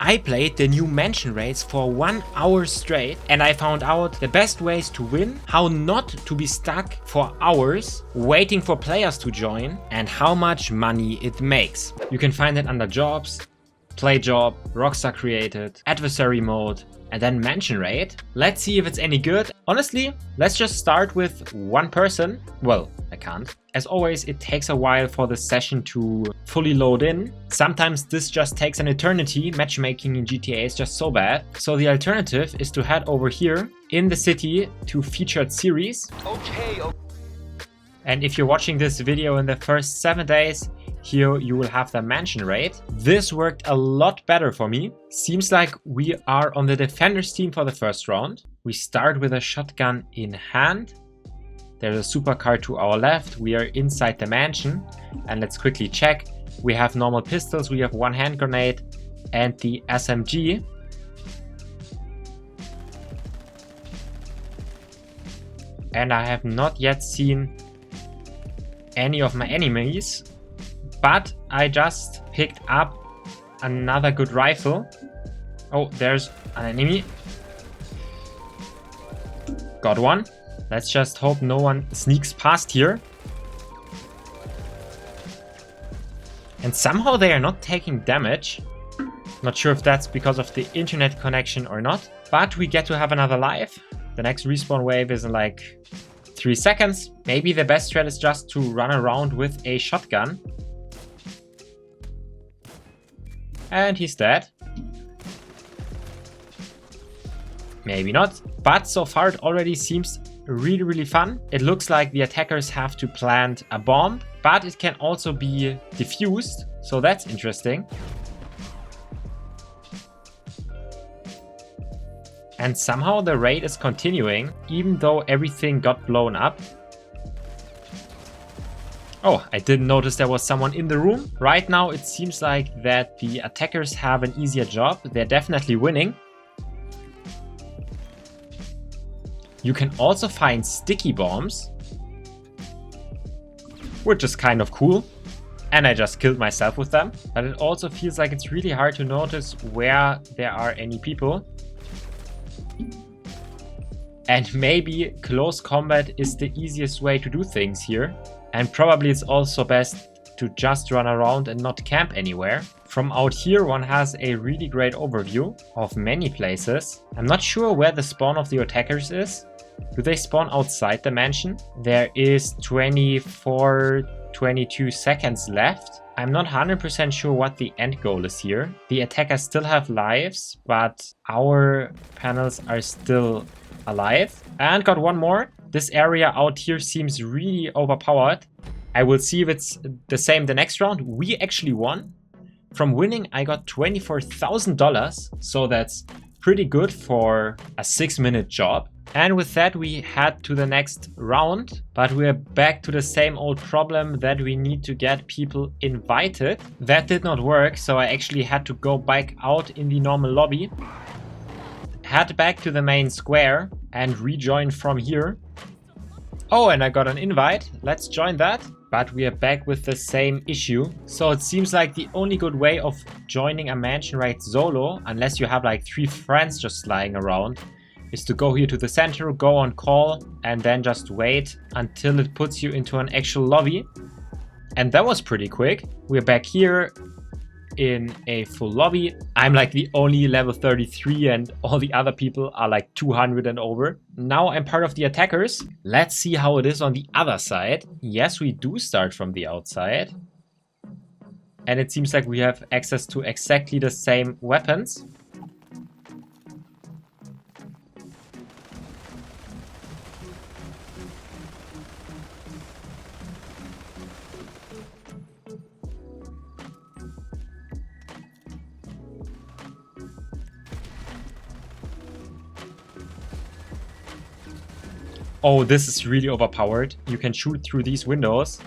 I played the new mansion raids for 1 hour straight and I found out the best ways to win, how not to be stuck for hours waiting for players to join, and how much money it makes. You can find it under jobs, play job, Rockstar created, adversary mode, and then mansion raid. Let's see if it's any good. Honestly, let's just start with one person. Well, I can't. As always, it takes a while for the session to fully load in. Sometimes this just takes an eternity. Matchmaking in GTA is just so bad. So the alternative is to head over here in the city to featured series. Okay. And if you're watching this video in the first 7 days, here you will have the mansion raid. This worked a lot better for me. Seems like we are on the defenders team for the first round. We start with a shotgun in hand. There's a supercar to our left. We are inside the mansion. And let's quickly check. We have normal pistols. We have one hand grenade and the SMG. And I have not yet seen any of my enemies. But I just picked up another good rifle. Oh, there's an enemy. Got one. Let's just hope no one sneaks past here. And somehow they are not taking damage. Not sure if that's because of the internet connection or not. But we get to have another life. The next respawn wave is in like 3 seconds. Maybe the best strat is just to run around with a shotgun. And he's dead. Maybe not. But so far it already seems really fun. It looks like the attackers have to plant a bomb, but it can also be defused. So that's interesting. And somehow the raid is continuing, even though everything got blown up. Oh, I didn't notice there was someone in the room. Right now it seems like that the attackers have an easier job. They're definitely winning. You can also find sticky bombs, which is kind of cool. And I just killed myself with them. But it also feels like it's really hard to notice where there are any people. And maybe close combat is the easiest way to do things here. And probably it's also best to just run around and not camp anywhere. From out here one has a really great overview of many places. I'm not sure where the spawn of the attackers is. Do they spawn outside the mansion? There is 22 seconds left. I'm not 100% sure what the end goal is here. The attackers still have lives, but our panels are still alive. And got one more. This area out here seems really overpowered. I will see if it's the same the next round. We actually won. From winning, I got $24,000. So that's pretty good for a 6-minute job. And with that, we head to the next round. But we're back to the same old problem that we need to get people invited. That did not work, so I actually had to go back out in the normal lobby. Head back to the main square and rejoin from here. Oh, and I got an invite. Let's join that. But we are back with the same issue. So it seems like the only good way of joining a mansion raid solo, unless you have like 3 friends just lying around, is to go here to the center, go on call, and then just wait until it puts you into an actual lobby. And that was pretty quick. We're back here in a full lobby. I'm like the only level 33 and all the other people are like 200 and over. Now I'm part of the attackers. Let's see how it is on the other side. Yes, we do start from the outside. And it seems like we have access to exactly the same weapons. Oh, this is really overpowered. You can shoot through these windows.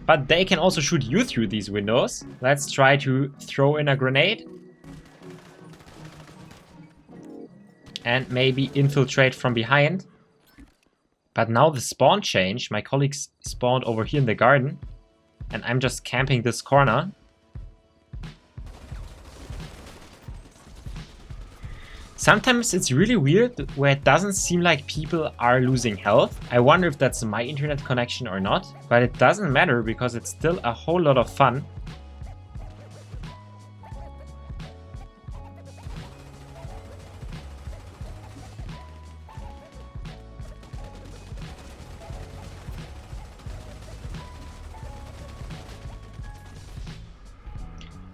But they can also shoot you through these windows. Let's try to throw in a grenade. and maybe infiltrate from behind. But now the spawn changed. My colleagues spawned over here in the garden, and I'm just camping this corner. Sometimes it's really weird where it doesn't seem like people are losing health. I wonder if that's my internet connection or not, but it doesn't matter because it's still a whole lot of fun.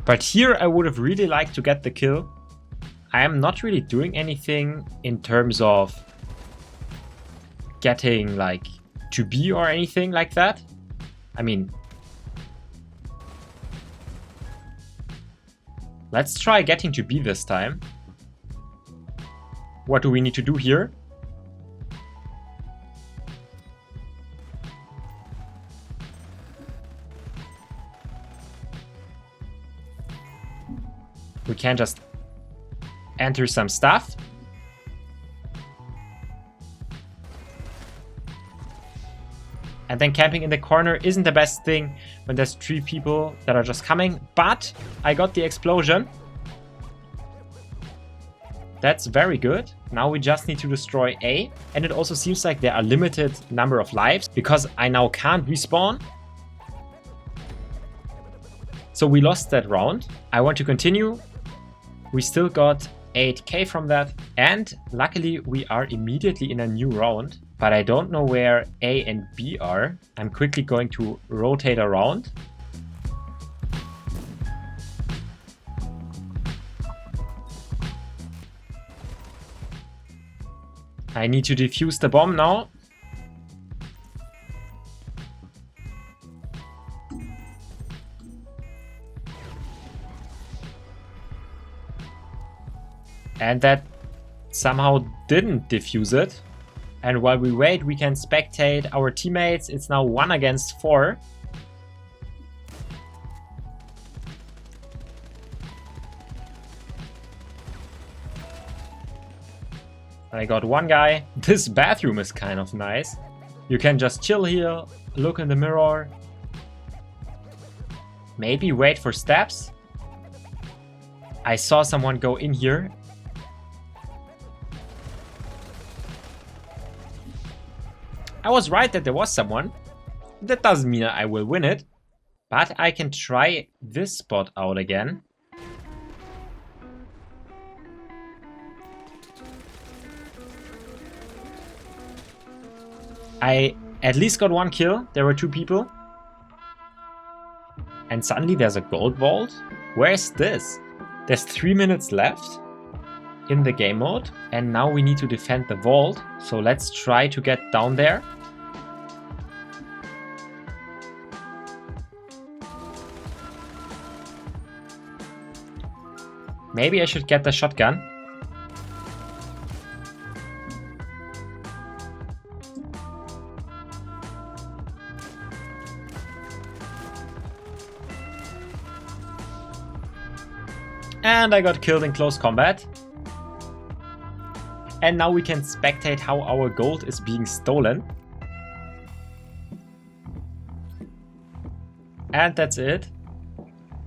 But here I would have really liked to get the kill. I am not really doing anything in terms of getting like to B or anything like that. I mean, let's try getting to B this time. What do we need to do here? We can just enter some stuff. And then camping in the corner isn't the best thing when there's 3 people that are just coming. But I got the explosion. That's very good. Now we just need to destroy A. And it also seems like there are limited number of lives because I now can't respawn. So we lost that round. I want to continue. We still got 8k from that, and luckily we are immediately in a new round, but I don't know where A and B are. I'm quickly going to rotate around. I need to defuse the bomb now. And that somehow didn't defuse it. And while we wait, we can spectate our teammates. It's now 1 against 4. I got one guy. This bathroom is kind of nice. You can just chill here, look in the mirror. Maybe wait for steps. I saw someone go in here. I was right that there was someone. That doesn't mean I will win it. But I can try this spot out again. I at least got 1 kill. There were 2 people. And suddenly there's a gold vault. Where's this? There's 3 minutes left in the game mode. And now we need to defend the vault. So let's try to get down there. Maybe I should get the shotgun. And I got killed in close combat. And now we can spectate how our gold is being stolen. And that's it.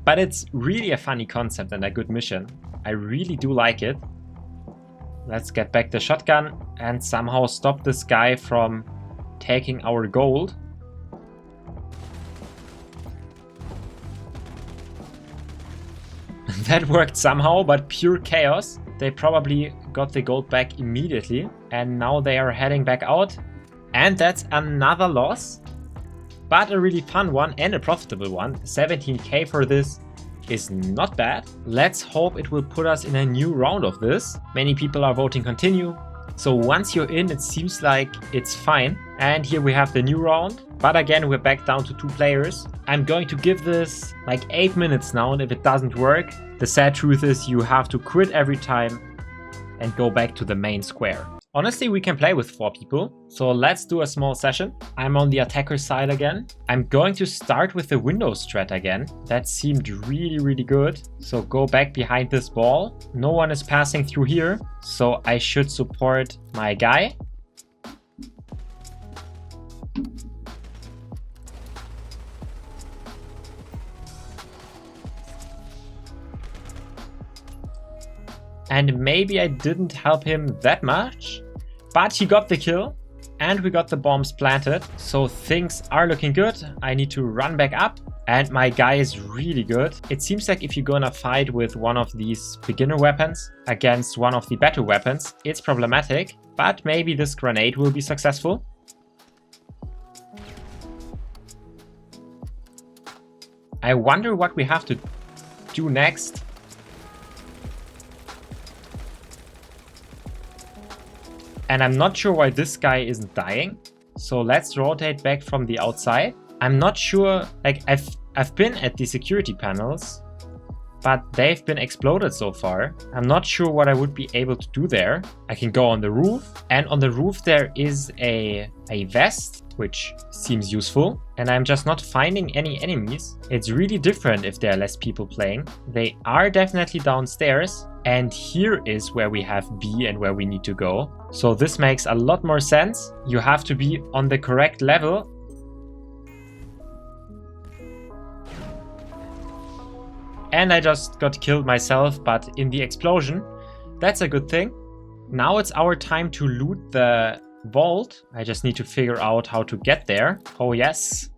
But it's really a funny concept and a good mission. I really do like it. Let's get back the shotgun and somehow stop this guy from taking our gold. That worked somehow, but pure chaos. They probably got the gold back immediately. And now they are heading back out. And that's another loss. But a really fun one and a profitable one. 17k for this is not bad. Let's hope it will put us in a new round of this. Many people are voting continue. So once you're in, it seems like it's fine. And here we have the new round. But again, we're back down to 2 players. I'm going to give this like 8 minutes now, and if it doesn't work, the sad truth is you have to quit every time and go back to the main square. Honestly, we can play with 4 people, so let's do a small session. I'm on the attacker side again. I'm going to start with the window strat again. That seemed really good. So go back behind this wall. No one is passing through here, so I should support my guy. And maybe I didn't help him that much, but he got the kill and we got the bombs planted. So things are looking good. I need to run back up and my guy is really good. It seems like if you're gonna fight with one of these beginner weapons against one of the better weapons, it's problematic, but maybe this grenade will be successful. I wonder what we have to do next. And I'm not sure why this guy isn't dying. So let's rotate back from the outside. I'm not sure, like I've been at the security panels, but they've been exploded so far. I'm not sure what I would be able to do there. I can go on the roof, and on the roof there is a vest, which seems useful. And I'm just not finding any enemies. It's really different if there are less people playing. They are definitely downstairs. And here is where we have B and where we need to go. So this makes a lot more sense. You have to be on the correct level. And I just got killed myself, but in the explosion. That's a good thing. Now it's our time to loot the vault. I just need to figure out how to get there. Oh yes.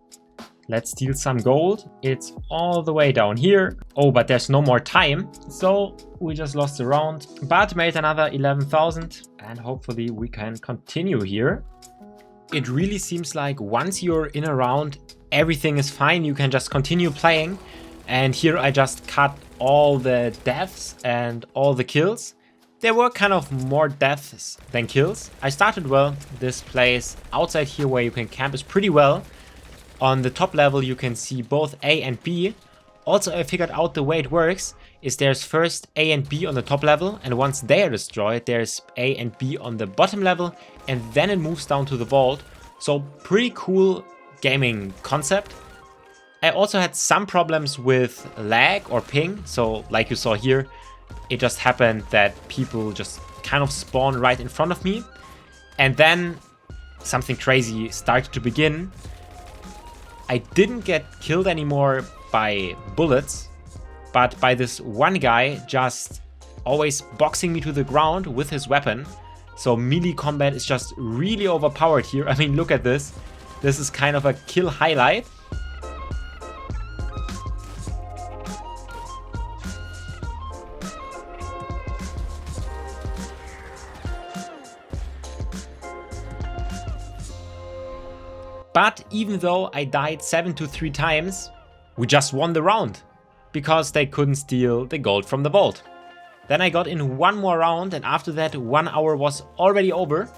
Let's steal some gold. It's all the way down here. Oh, but there's no more time. So we just lost a round, but made another 11,000. And hopefully we can continue here. It really seems like once you're in a round, everything is fine. You can just continue playing. And here I just cut all the deaths and all the kills. There were kind of more deaths than kills. I started well. This place outside here where you can camp is pretty well. On the top level you can see both A and B. Also I figured out the way it works is there's first A and B on the top level, and once they are destroyed there's A and B on the bottom level, and then it moves down to the vault. So pretty cool gaming concept. I also had some problems with lag or ping, so like you saw here, it just happened that people just kind of spawn right in front of me, and then something crazy started to begin. I didn't get killed anymore by bullets, but by this one guy just always boxing me to the ground with his weapon. So melee combat is just really overpowered here. I mean, look at this. This is kind of a kill highlight. But even though I died 7 to 3 times, we just won the round because they couldn't steal the gold from the vault. Then I got in one more round, and after that 1 hour was already over.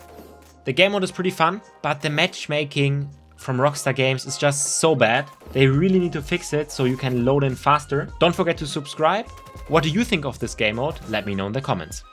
The game mode is pretty fun, but the matchmaking from Rockstar Games is just so bad. They really need to fix it so you can load in faster. Don't forget to subscribe. What do you think of this game mode? Let me know in the comments.